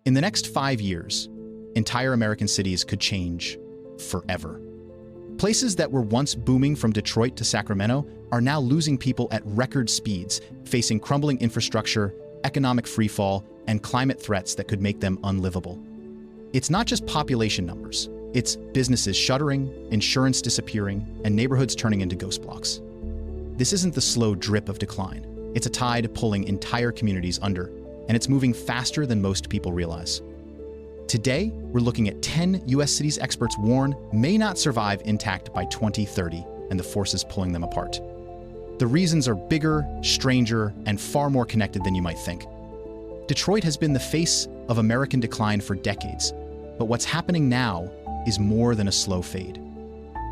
In the next 5 years, entire American cities could change forever. Places that were once booming from Detroit to Sacramento are now losing people at record speeds, facing crumbling infrastructure, economic freefall, and climate threats that could make them unlivable. It's not just population numbers. It's businesses shuttering, insurance disappearing, and neighborhoods turning into ghost blocks. This isn't the slow drip of decline. It's a tide pulling entire communities under, and it's moving faster than most people realize. Today, we're looking at 10 U.S. cities experts warn may not survive intact by 2030 and the forces pulling them apart. The reasons are bigger, stranger, and far more connected than you might think. Detroit has been the face of American decline for decades, but what's happening now is more than a slow fade.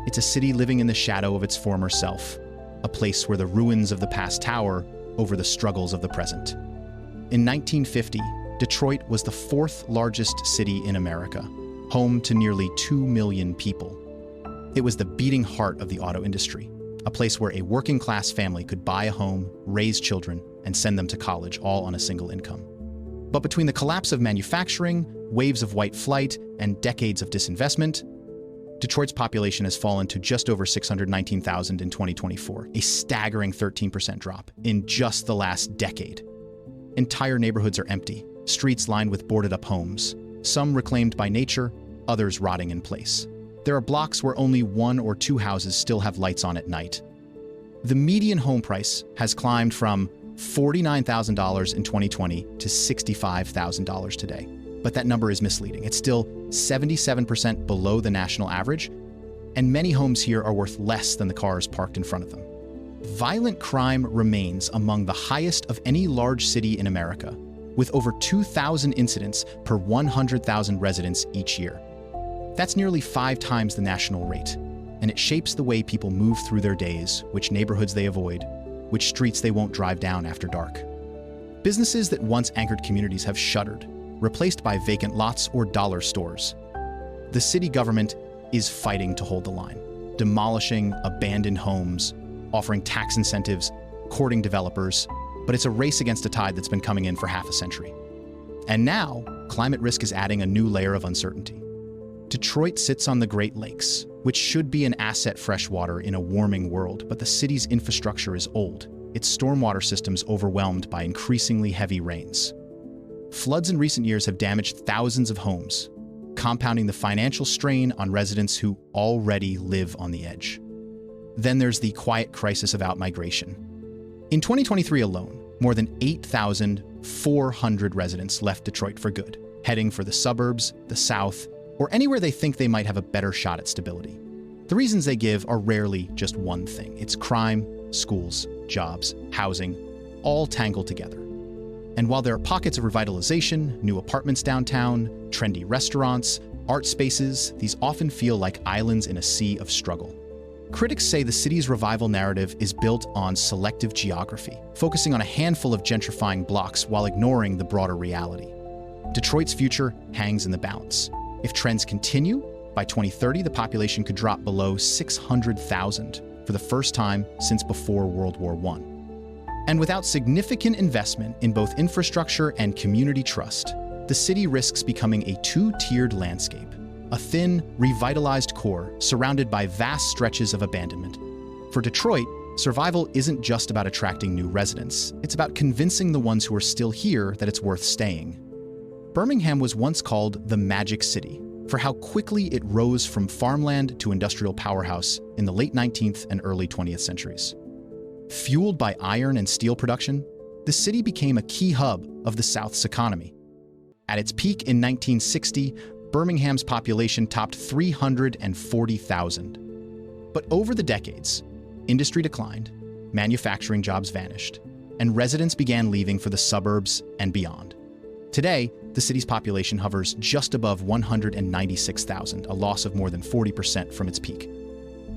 It's a city living in the shadow of its former self, a place where the ruins of the past tower over the struggles of the present. In 1950, Detroit was the fourth largest city in America, home to nearly 2 million people. It was the beating heart of the auto industry, a place where a working-class family could buy a home, raise children, and send them to college, all on a single income. But between the collapse of manufacturing, waves of white flight, and decades of disinvestment, Detroit's population has fallen to just over 619,000 in 2024, a staggering 13% drop in just the last decade. Entire neighborhoods are empty, streets lined with boarded-up homes, some reclaimed by nature, others rotting in place. There are blocks where only 1 or 2 houses still have lights on at night. The median home price has climbed from $49,000 in 2020 to $65,000 today. But that number is misleading. It's still 77% below the national average, and many homes here are worth less than the cars parked in front of them. Violent crime remains among the highest of any large city in America, with over 2,000 incidents per 100,000 residents each year. That's nearly 5 times the national rate, and it shapes the way people move through their days, which neighborhoods they avoid, which streets they won't drive down after dark. Businesses that once anchored communities have shuttered, replaced by vacant lots or dollar stores. The city government is fighting to hold the line, demolishing abandoned homes, offering tax incentives, courting developers, but it's a race against a tide that's been coming in for half a century. And now, climate risk is adding a new layer of uncertainty. Detroit sits on the Great Lakes, which should be an asset freshwater in a warming world, but the city's infrastructure is old, its stormwater systems overwhelmed by increasingly heavy rains. Floods in recent years have damaged thousands of homes, compounding the financial strain on residents who already live on the edge. Then there's the quiet crisis of outmigration. In 2023 alone, more than 8,400 residents left Detroit for good, heading for the suburbs, the South, or anywhere they think they might have a better shot at stability. The reasons they give are rarely just one thing. It's crime, schools, jobs, housing, all tangled together. And while there are pockets of revitalization, new apartments downtown, trendy restaurants, art spaces, these often feel like islands in a sea of struggle. Critics say the city's revival narrative is built on selective geography, focusing on a handful of gentrifying blocks while ignoring the broader reality. Detroit's future hangs in the balance. If trends continue, by 2030 the population could drop below 600,000 for the first time since before World War I. And without significant investment in both infrastructure and community trust, the city risks becoming a two-tiered landscape, a thin, revitalized core surrounded by vast stretches of abandonment. For Detroit, survival isn't just about attracting new residents. It's about convincing the ones who are still here that it's worth staying. Birmingham was once called the Magic City for how quickly it rose from farmland to industrial powerhouse in the late 19th and early 20th centuries. Fueled by iron and steel production, the city became a key hub of the South's economy. At its peak in 1960, Birmingham's population topped 340,000. But over the decades, industry declined, manufacturing jobs vanished, and residents began leaving for the suburbs and beyond. Today, the city's population hovers just above 196,000, a loss of more than 40% from its peak.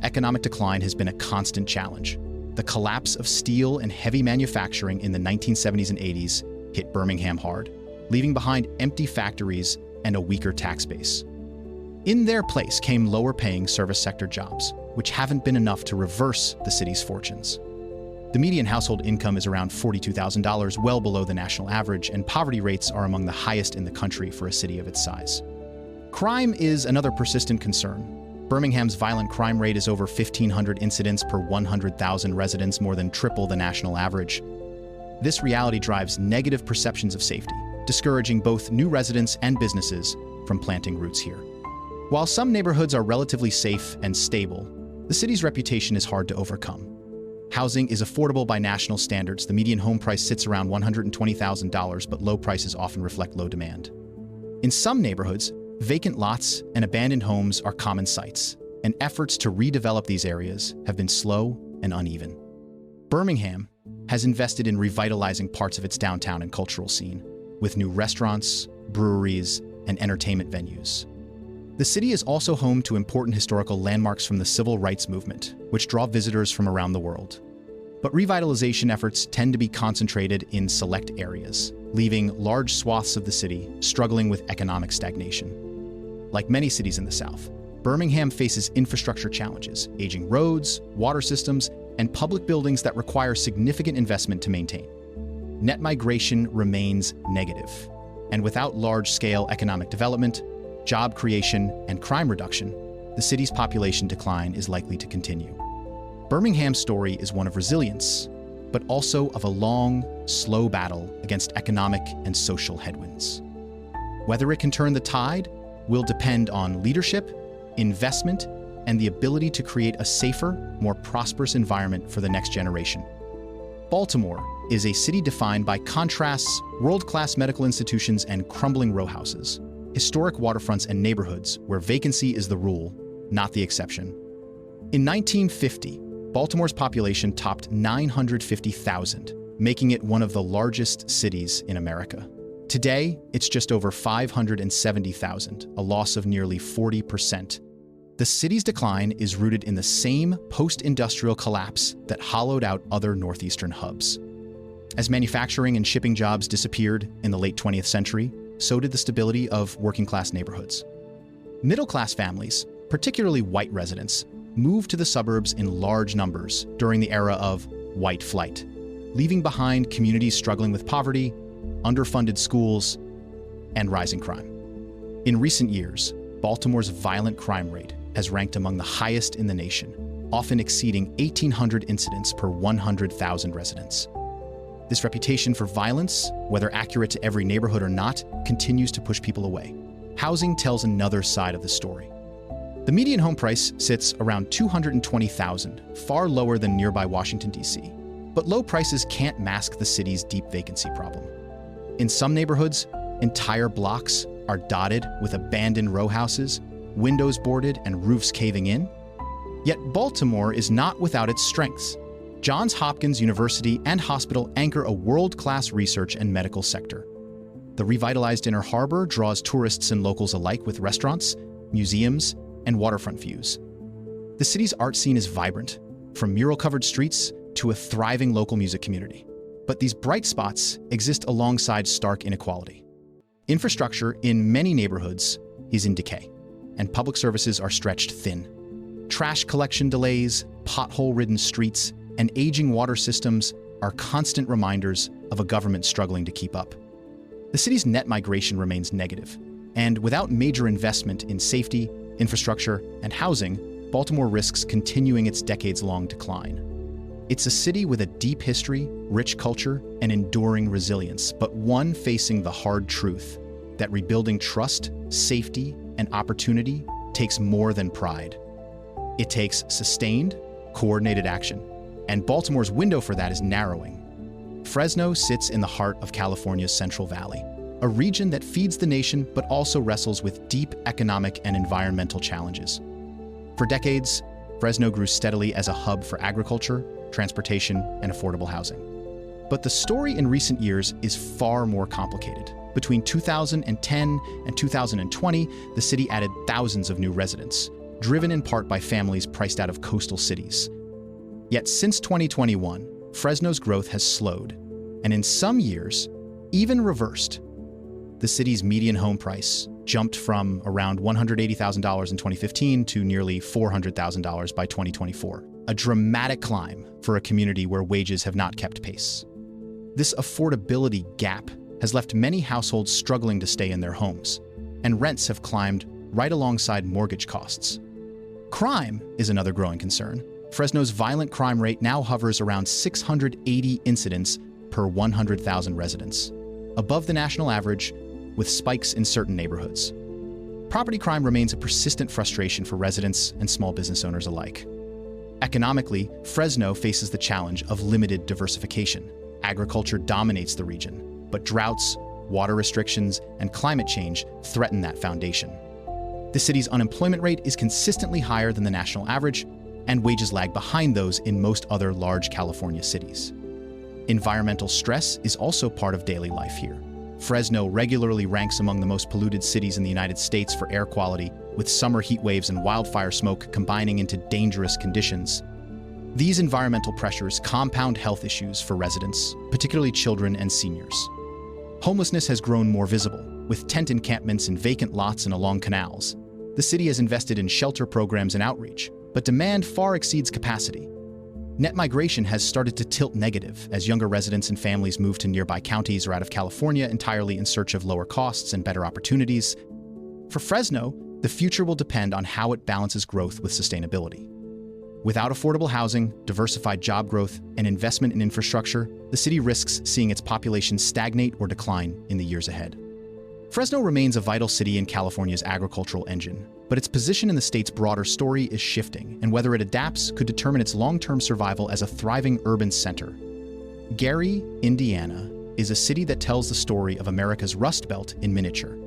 Economic decline has been a constant challenge. The collapse of steel and heavy manufacturing in the 1970s and 80s hit Birmingham hard, leaving behind empty factories and a weaker tax base. In their place came lower-paying service sector jobs, which haven't been enough to reverse the city's fortunes. The median household income is around $42,000, well below the national average, and poverty rates are among the highest in the country for a city of its size. Crime is another persistent concern. Birmingham's violent crime rate is over 1,500 incidents per 100,000 residents, more than triple the national average. This reality drives negative perceptions of safety, discouraging both new residents and businesses from planting roots here. While some neighborhoods are relatively safe and stable, the city's reputation is hard to overcome. Housing is affordable by national standards. The median home price sits around $120,000, but low prices often reflect low demand. In some neighborhoods, vacant lots and abandoned homes are common sights, and efforts to redevelop these areas have been slow and uneven. Birmingham has invested in revitalizing parts of its downtown and cultural scene, with new restaurants, breweries, and entertainment venues. The city is also home to important historical landmarks from the civil rights movement, which draw visitors from around the world. But revitalization efforts tend to be concentrated in select areas, leaving large swaths of the city struggling with economic stagnation. Like many cities in the South, Birmingham faces infrastructure challenges, aging roads, water systems, and public buildings that require significant investment to maintain. Net migration remains negative, and without large-scale economic development, job creation, and crime reduction, the city's population decline is likely to continue. Birmingham's story is one of resilience, but also of a long, slow battle against economic and social headwinds. Whether it can turn the tide will depend on leadership, investment, and the ability to create a safer, more prosperous environment for the next generation. Baltimore is a city defined by contrasts, world-class medical institutions, and crumbling row houses, historic waterfronts, and neighborhoods where vacancy is the rule, not the exception. In 1950, Baltimore's population topped 950,000, making it one of the largest cities in America. Today, it's just over 570,000, a loss of nearly 40%. The city's decline is rooted in the same post-industrial collapse that hollowed out other northeastern hubs. As manufacturing and shipping jobs disappeared in the late 20th century, so did the stability of working-class neighborhoods. Middle-class families, particularly white residents, moved to the suburbs in large numbers during the era of white flight, leaving behind communities struggling with poverty, underfunded schools, and rising crime. In recent years, Baltimore's violent crime rate has ranked among the highest in the nation, often exceeding 1,800 incidents per 100,000 residents. This reputation for violence, whether accurate to every neighborhood or not, continues to push people away. Housing tells another side of the story. The median home price sits around $220,000, far lower than nearby Washington, D.C. But low prices can't mask the city's deep vacancy problem. In some neighborhoods, entire blocks are dotted with abandoned row houses, windows boarded, and roofs caving in. Yet Baltimore is not without its strengths. Johns Hopkins University and Hospital anchor a world-class research and medical sector. The revitalized Inner Harbor draws tourists and locals alike with restaurants, museums, and waterfront views. The city's art scene is vibrant, from mural-covered streets to a thriving local music community. But these bright spots exist alongside stark inequality. Infrastructure in many neighborhoods is in decay, and public services are stretched thin. Trash collection delays, pothole-ridden streets, and aging water systems are constant reminders of a government struggling to keep up. The city's net migration remains negative, and without major investment in safety, infrastructure, and housing, Baltimore risks continuing its decades-long decline. It's a city with a deep history, rich culture, and enduring resilience, but one facing the hard truth that rebuilding trust, safety, and opportunity takes more than pride. It takes sustained, coordinated action, and Baltimore's window for that is narrowing. Fresno sits in the heart of California's Central Valley, a region that feeds the nation but also wrestles with deep economic and environmental challenges. For decades, Fresno grew steadily as a hub for agriculture, transportation, and affordable housing. But the story in recent years is far more complicated. Between 2010 and 2020, the city added thousands of new residents, driven in part by families priced out of coastal cities. Yet since 2021, Fresno's growth has slowed, and in some years, even reversed. The city's median home price jumped from around $180,000 in 2015 to nearly $400,000 by 2024, a dramatic climb for a community where wages have not kept pace. This affordability gap has left many households struggling to stay in their homes, and rents have climbed right alongside mortgage costs. Crime is another growing concern. Fresno's violent crime rate now hovers around 680 incidents per 100,000 residents, above the national average, with spikes in certain neighborhoods. Property crime remains a persistent frustration for residents and small business owners alike. Economically, Fresno faces the challenge of limited diversification. Agriculture dominates the region, but droughts, water restrictions, and climate change threaten that foundation. The city's unemployment rate is consistently higher than the national average, and wages lag behind those in most other large California cities. Environmental stress is also part of daily life here. Fresno regularly ranks among the most polluted cities in the United States for air quality, with summer heat waves and wildfire smoke combining into dangerous conditions. These environmental pressures compound health issues for residents, particularly children and seniors. Homelessness has grown more visible, with tent encampments in vacant lots and along canals. The city has invested in shelter programs and outreach, but demand far exceeds capacity. Net migration has started to tilt negative as younger residents and families move to nearby counties or out of California entirely in search of lower costs and better opportunities. For Fresno, the future will depend on how it balances growth with sustainability. Without affordable housing, diversified job growth, and investment in infrastructure, the city risks seeing its population stagnate or decline in the years ahead. Fresno remains a vital city in California's agricultural engine, but its position in the state's broader story is shifting, and whether it adapts could determine its long-term survival as a thriving urban center. Gary, Indiana, is a city that tells the story of America's Rust Belt in miniature.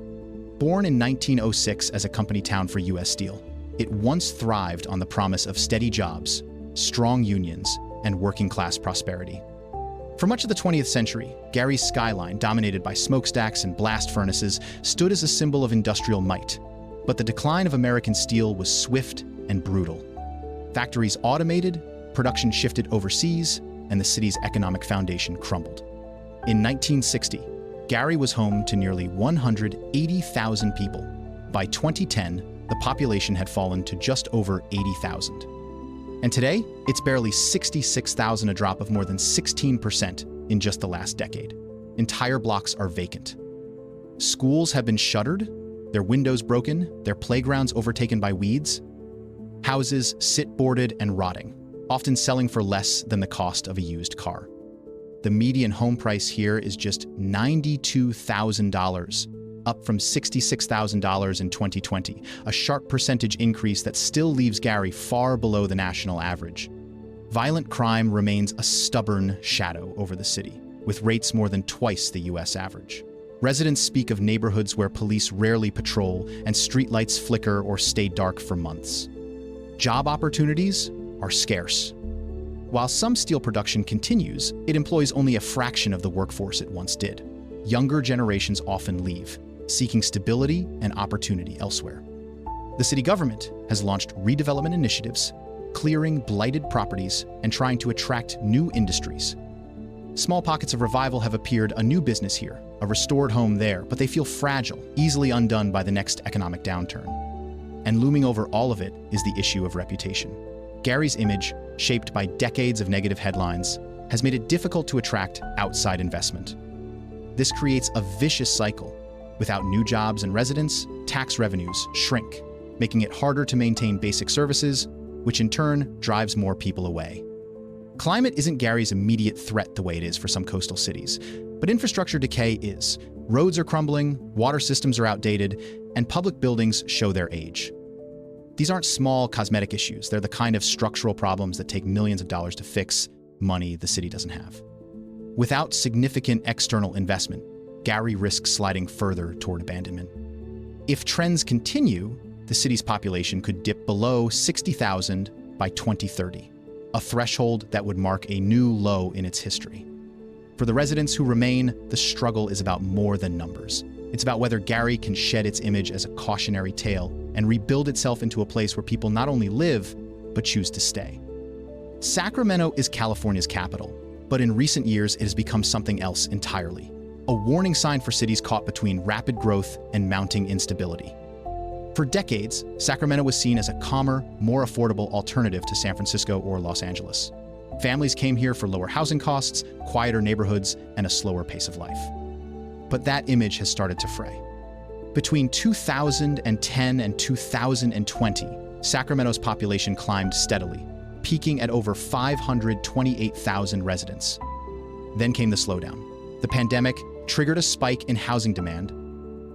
Born in 1906 as a company town for U.S. Steel, it once thrived on the promise of steady jobs, strong unions, and working-class prosperity. For much of the 20th century, Gary's skyline, dominated by smokestacks and blast furnaces, stood as a symbol of industrial might. But the decline of American steel was swift and brutal. Factories automated, production shifted overseas, and the city's economic foundation crumbled. In 1960, Gary was home to nearly 180,000 people. By 2010, the population had fallen to just over 80,000. And today, it's barely 66,000, a drop of more than 16% in just the last decade. Entire blocks are vacant. Schools have been shuttered, their windows broken, their playgrounds overtaken by weeds. Houses sit boarded and rotting, often selling for less than the cost of a used car. The median home price here is just $92,000, up from $66,000 in 2020, a sharp percentage increase that still leaves Gary far below the national average. Violent crime remains a stubborn shadow over the city, with rates more than twice the U.S. average. Residents speak of neighborhoods where police rarely patrol and streetlights flicker or stay dark for months. Job opportunities are scarce. While some steel production continues, it employs only a fraction of the workforce it once did. Younger generations often leave, seeking stability and opportunity elsewhere. The city government has launched redevelopment initiatives, clearing blighted properties and trying to attract new industries. Small pockets of revival have appeared, a new business here, a restored home there, but they feel fragile, easily undone by the next economic downturn. And looming over all of it is the issue of reputation. Gary's image, shaped by decades of negative headlines, has made it difficult to attract outside investment. This creates a vicious cycle. Without new jobs and residents, tax revenues shrink, making it harder to maintain basic services, which in turn drives more people away. Climate isn't Gary's immediate threat the way it is for some coastal cities, but infrastructure decay is. Roads are crumbling, water systems are outdated, and public buildings show their age. These aren't small cosmetic issues. They're the kind of structural problems that take millions of dollars to fix, money the city doesn't have. Without significant external investment, Gary risks sliding further toward abandonment. If trends continue, the city's population could dip below 60,000 by 2030, a threshold that would mark a new low in its history. For the residents who remain, the struggle is about more than numbers. It's about whether Gary can shed its image as a cautionary tale and rebuild itself into a place where people not only live, but choose to stay. Sacramento is California's capital, but in recent years it has become something else entirely. A warning sign for cities caught between rapid growth and mounting instability. For decades, Sacramento was seen as a calmer, more affordable alternative to San Francisco or Los Angeles. Families came here for lower housing costs, quieter neighborhoods, and a slower pace of life. But that image has started to fray. Between 2010 and 2020, Sacramento's population climbed steadily, peaking at over 528,000 residents. Then came the slowdown. The pandemic triggered a spike in housing demand,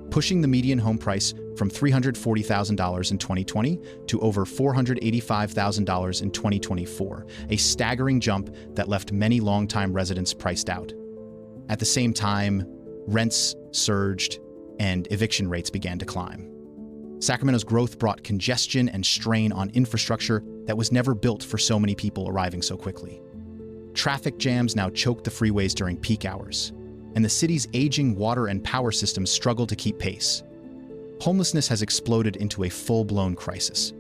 pushing the median home price from $340,000 in 2020 to over $485,000 in 2024, a staggering jump that left many longtime residents priced out. At the same time, rents surged and eviction rates began to climb. Sacramento's growth brought congestion and strain on infrastructure that was never built for so many people arriving so quickly. Traffic jams now choke the freeways during peak hours, and the city's aging water and power systems struggle to keep pace. Homelessness has exploded into a full-blown crisis.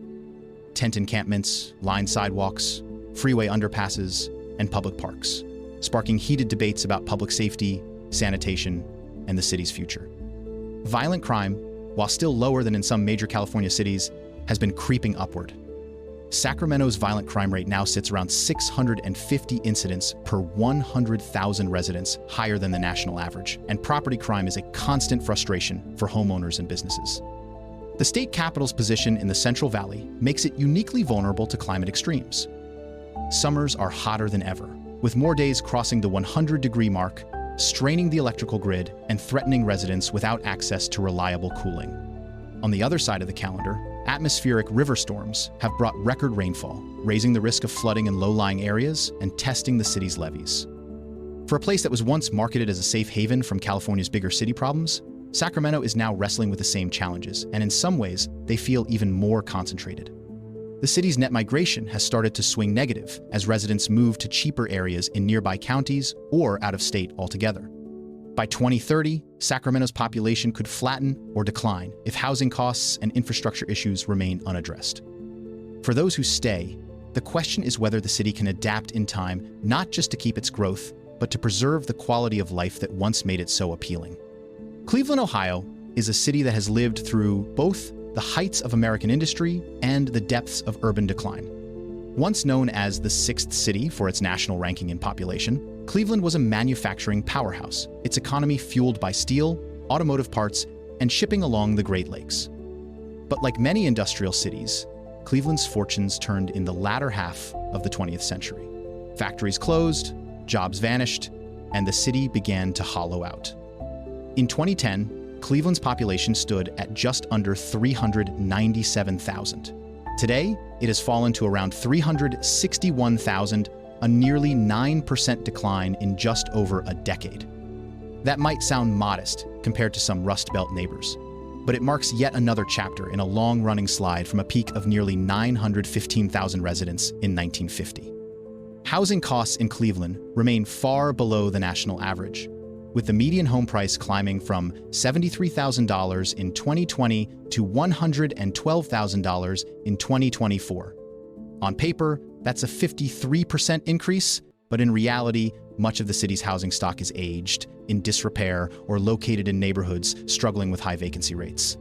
Tent encampments, lined sidewalks, freeway underpasses, and public parks, sparking heated debates about public safety, sanitation, and the city's future. Violent crime, while still lower than in some major California cities, has been creeping upward. Sacramento's violent crime rate now sits around 650 incidents per 100,000 residents, higher than the national average, and property crime is a constant frustration for homeowners and businesses. The state capital's position in the Central Valley makes it uniquely vulnerable to climate extremes. Summers are hotter than ever, with more days crossing the 100-degree mark, straining the electrical grid and threatening residents without access to reliable cooling. On the other side of the calendar, atmospheric river storms have brought record rainfall, raising the risk of flooding in low-lying areas and testing the city's levees. For a place that was once marketed as a safe haven from California's bigger city problems, Sacramento is now wrestling with the same challenges, and in some ways, they feel even more concentrated. The city's net migration has started to swing negative as residents move to cheaper areas in nearby counties or out of state altogether. By 2030, Sacramento's population could flatten or decline if housing costs and infrastructure issues remain unaddressed. For those who stay, the question is whether the city can adapt in time not just to keep its growth, but to preserve the quality of life that once made it so appealing. Cleveland, Ohio, is a city that has lived through both the heights of American industry and the depths of urban decline. Once known as the sixth city for its national ranking in population, Cleveland was a manufacturing powerhouse, its economy fueled by steel, automotive parts, and shipping along the Great Lakes. But like many industrial cities, Cleveland's fortunes turned in the latter half of the 20th century. Factories closed, jobs vanished, and the city began to hollow out. In 2010, Cleveland's population stood at just under 397,000. Today, it has fallen to around 361,000, a nearly 9% decline in just over a decade. That might sound modest compared to some Rust Belt neighbors, but it marks yet another chapter in a long-running slide from a peak of nearly 915,000 residents in 1950. Housing costs in Cleveland remain far below the national average, with the median home price climbing from $73,000 in 2020 to $112,000 in 2024. On paper, that's a 53% increase, but in reality, much of the city's housing stock is aged, in disrepair, or located in neighborhoods struggling with high vacancy rates.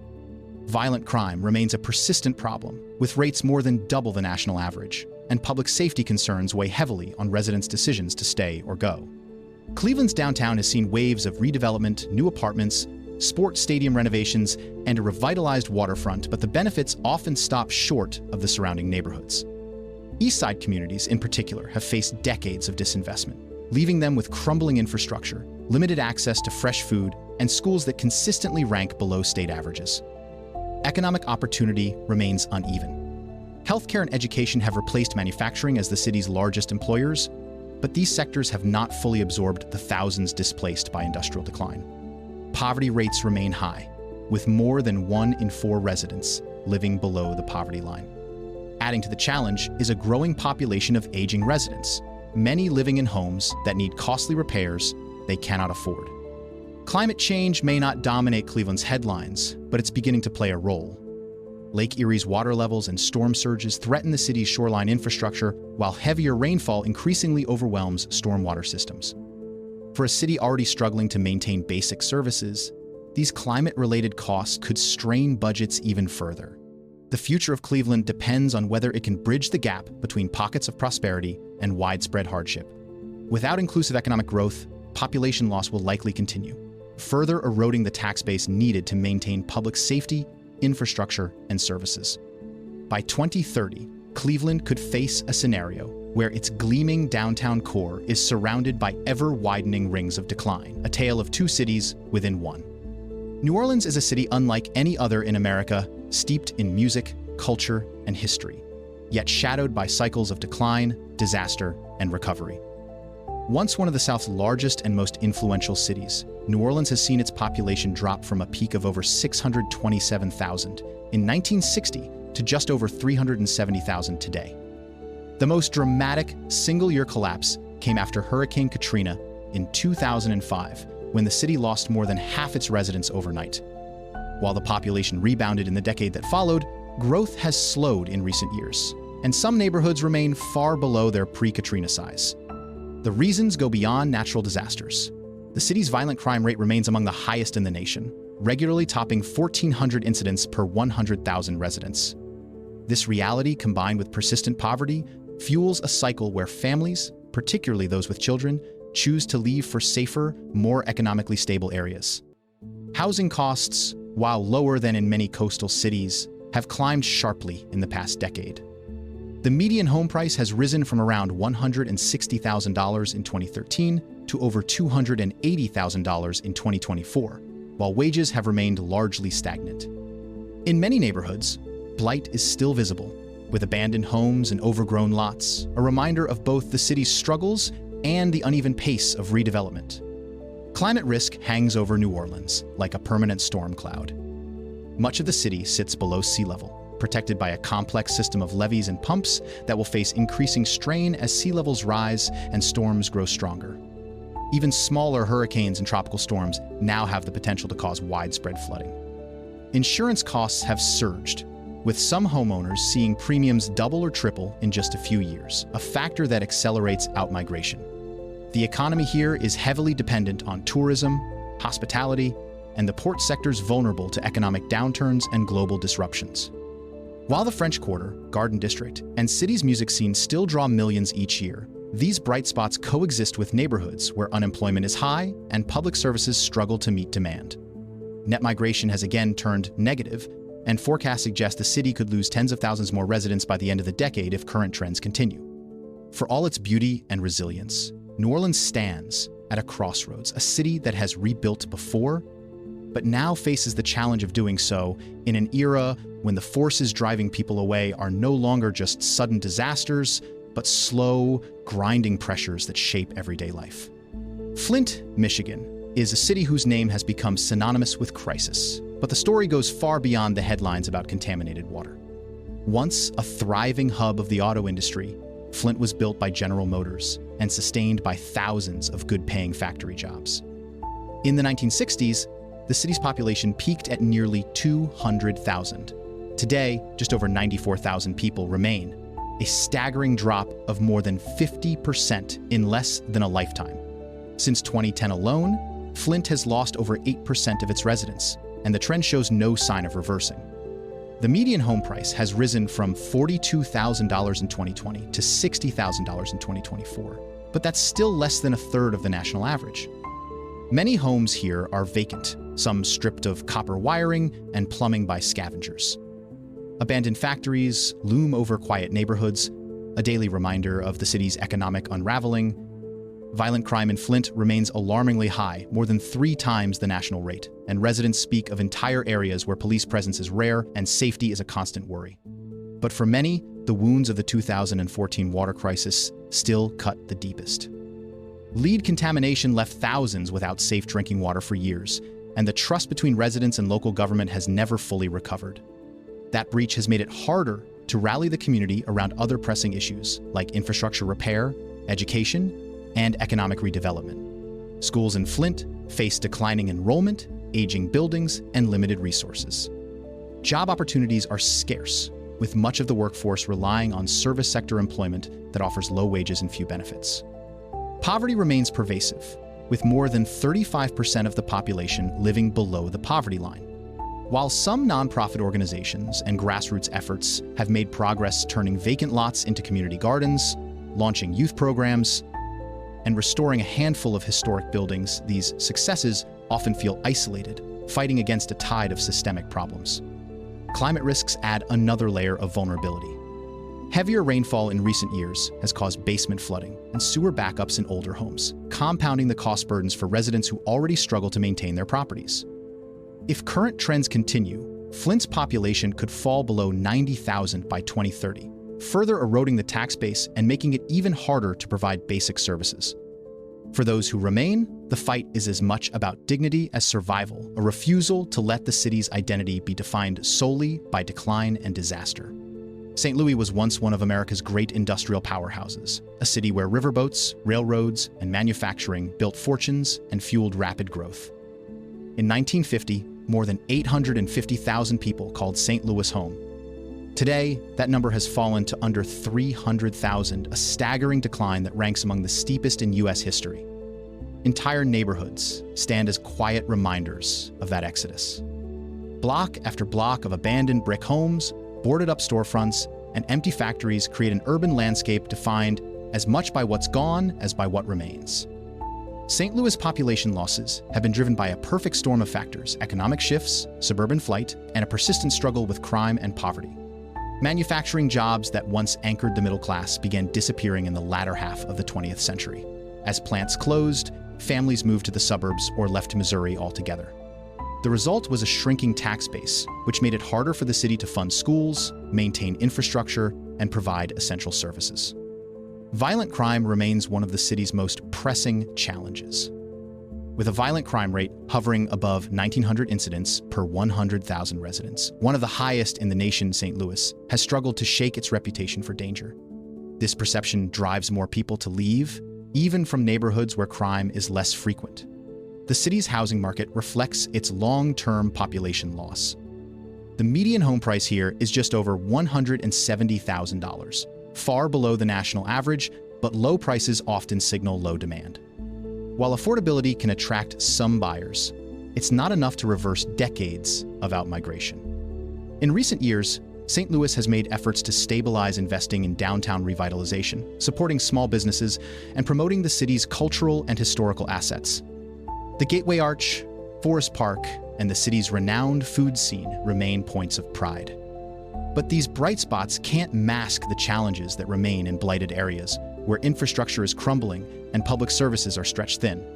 Violent crime remains a persistent problem, with rates more than double the national average, and public safety concerns weigh heavily on residents' decisions to stay or go. Cleveland's downtown has seen waves of redevelopment, new apartments, sports stadium renovations, and a revitalized waterfront, but the benefits often stop short of the surrounding neighborhoods. East Side communities, in particular, have faced decades of disinvestment, leaving them with crumbling infrastructure, limited access to fresh food, and schools that consistently rank below state averages. Economic opportunity remains uneven. Healthcare and education have replaced manufacturing as the city's largest employers, but these sectors have not fully absorbed the thousands displaced by industrial decline. Poverty rates remain high, with more than 1 in 4 residents living below the poverty line. Adding to the challenge is a growing population of aging residents, many living in homes that need costly repairs they cannot afford. Climate change may not dominate Cleveland's headlines, but it's beginning to play a role. Lake Erie's water levels and storm surges threaten the city's shoreline infrastructure, while heavier rainfall increasingly overwhelms stormwater systems. For a city already struggling to maintain basic services, these climate-related costs could strain budgets even further. The future of Cleveland depends on whether it can bridge the gap between pockets of prosperity and widespread hardship. Without inclusive economic growth, population loss will likely continue, further eroding the tax base needed to maintain public safety, infrastructure, and services. By 2030, Cleveland could face a scenario where its gleaming downtown core is surrounded by ever-widening rings of decline, a tale of two cities within one. New Orleans is a city unlike any other in America, steeped in music, culture, and history, yet shadowed by cycles of decline, disaster, and recovery. Once one of the South's largest and most influential cities, New Orleans has seen its population drop from a peak of over 627,000 in 1960 to just over 370,000 today. The most dramatic single-year collapse came after Hurricane Katrina in 2005, when the city lost more than half its residents overnight. While the population rebounded in the decade that followed, growth has slowed in recent years, and some neighborhoods remain far below their pre-Katrina size. The reasons go beyond natural disasters. The city's violent crime rate remains among the highest in the nation, regularly topping 1,400 incidents per 100,000 residents. This reality, combined with persistent poverty, fuels a cycle where families, particularly those with children, choose to leave for safer, more economically stable areas. Housing costs, while lower than in many coastal cities, have climbed sharply in the past decade. The median home price has risen from around $160,000 in 2013 to over $280,000 in 2024, while wages have remained largely stagnant. In many neighborhoods, blight is still visible, with abandoned homes and overgrown lots, a reminder of both the city's struggles and the uneven pace of redevelopment. Climate risk hangs over New Orleans like a permanent storm cloud. Much of the city sits below sea level, protected by a complex system of levees and pumps that will face increasing strain as sea levels rise and storms grow stronger. Even smaller hurricanes and tropical storms now have the potential to cause widespread flooding. Insurance costs have surged, with some homeowners seeing premiums double or triple in just a few years, a factor that accelerates outmigration. The economy here is heavily dependent on tourism, hospitality, and the port sector's vulnerable to economic downturns and global disruptions. While the French Quarter, Garden District, and city's music scene still draw millions each year, these bright spots coexist with neighborhoods where unemployment is high and public services struggle to meet demand. Net migration has again turned negative, and forecasts suggest the city could lose tens of thousands more residents by the end of the decade if current trends continue. For all its beauty and resilience, New Orleans stands at a crossroads, a city that has rebuilt before, but now faces the challenge of doing so in an era when the forces driving people away are no longer just sudden disasters, but slow, grinding pressures that shape everyday life. Flint, Michigan, is a city whose name has become synonymous with crisis, but the story goes far beyond the headlines about contaminated water. Once a thriving hub of the auto industry, Flint was built by General Motors and sustained by thousands of good-paying factory jobs. In the 1960s, the city's population peaked at nearly 200,000. Today, just over 94,000 people remain, a staggering drop of more than 50% in less than a lifetime. Since 2010 alone, Flint has lost over 8% of its residents, and the trend shows no sign of reversing. The median home price has risen from $42,000 in 2020 to $60,000 in 2024, but that's still less than a third of the national average. Many homes here are vacant, some stripped of copper wiring and plumbing by scavengers. Abandoned factories loom over quiet neighborhoods, a daily reminder of the city's economic unraveling. Violent crime in Flint remains alarmingly high, more than 3 times the national rate, and residents speak of entire areas where police presence is rare and safety is a constant worry. But for many, the wounds of the 2014 water crisis still cut the deepest. Lead contamination left thousands without safe drinking water for years, and the trust between residents and local government has never fully recovered. That breach has made it harder to rally the community around other pressing issues like infrastructure repair, education, and economic redevelopment. Schools in Flint face declining enrollment, aging buildings, and limited resources. Job opportunities are scarce, with much of the workforce relying on service sector employment that offers low wages and few benefits. Poverty remains pervasive, with more than 35% of the population living below the poverty line. While some nonprofit organizations and grassroots efforts have made progress turning vacant lots into community gardens, launching youth programs, and restoring a handful of historic buildings, these successes often feel isolated, fighting against a tide of systemic problems. Climate risks add another layer of vulnerability. Heavier rainfall in recent years has caused basement flooding and sewer backups in older homes, compounding the cost burdens for residents who already struggle to maintain their properties. If current trends continue, Flint's population could fall below 90,000 by 2030, further eroding the tax base and making it even harder to provide basic services. For those who remain, the fight is as much about dignity as survival, a refusal to let the city's identity be defined solely by decline and disaster. St. Louis was once one of America's great industrial powerhouses, a city where riverboats, railroads, and manufacturing built fortunes and fueled rapid growth. In 1950, more than 850,000 people called St. Louis home. Today, that number has fallen to under 300,000, a staggering decline that ranks among the steepest in U.S. history. Entire neighborhoods stand as quiet reminders of that exodus. Block after block of abandoned brick homes, boarded-up storefronts, and empty factories create an urban landscape defined as much by what's gone as by what remains. St. Louis population losses have been driven by a perfect storm of factors: economic shifts, suburban flight, and a persistent struggle with crime and poverty. Manufacturing jobs that once anchored the middle class began disappearing in the latter half of the 20th century. As plants closed, families moved to the suburbs or left Missouri altogether. The result was a shrinking tax base, which made it harder for the city to fund schools, maintain infrastructure, and provide essential services. Violent crime remains one of the city's most pressing challenges. With a violent crime rate hovering above 1,900 incidents per 100,000 residents, one of the highest in the nation, St. Louis has struggled to shake its reputation for danger. This perception drives more people to leave, even from neighborhoods where crime is less frequent. The city's housing market reflects its long-term population loss. The median home price here is just over $170,000, far below the national average, but low prices often signal low demand. While affordability can attract some buyers, it's not enough to reverse decades of outmigration. In recent years, St. Louis has made efforts to stabilize investing in downtown revitalization, supporting small businesses, and promoting the city's cultural and historical assets. The Gateway Arch, Forest Park, and the city's renowned food scene remain points of pride. But these bright spots can't mask the challenges that remain in blighted areas, where infrastructure is crumbling and public services are stretched thin.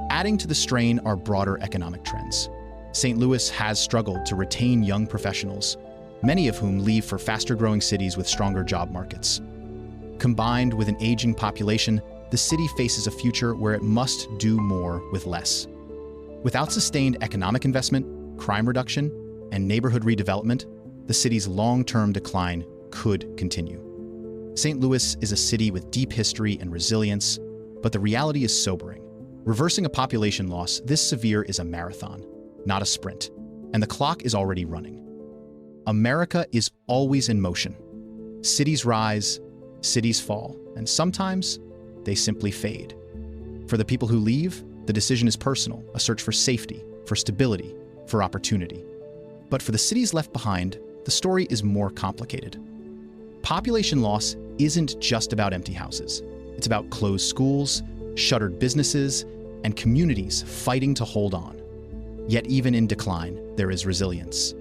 Adding to the strain are broader economic trends. St. Louis has struggled to retain young professionals, many of whom leave for faster-growing cities with stronger job markets. Combined with an aging population, the city faces a future where it must do more with less. Without sustained economic investment, crime reduction, and neighborhood redevelopment, the city's long-term decline could continue. St. Louis is a city with deep history and resilience, but the reality is sobering. Reversing a population loss this severe is a marathon, not a sprint, and the clock is already running. America is always in motion. Cities rise, cities fall, and sometimes they simply fade. For the people who leave, the decision is personal, a search for safety, for stability, for opportunity. But for the cities left behind, the story is more complicated. Population loss isn't just about empty houses. It's about closed schools, shuttered businesses, and communities fighting to hold on. Yet even in decline, there is resilience.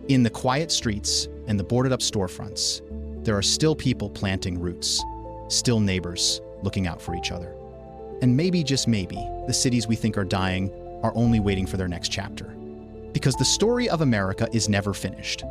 In the quiet streets and the boarded-up storefronts, there are still people planting roots, still neighbors looking out for each other. And maybe, just maybe, the cities we think are dying are only waiting for their next chapter. Because the story of America is never finished.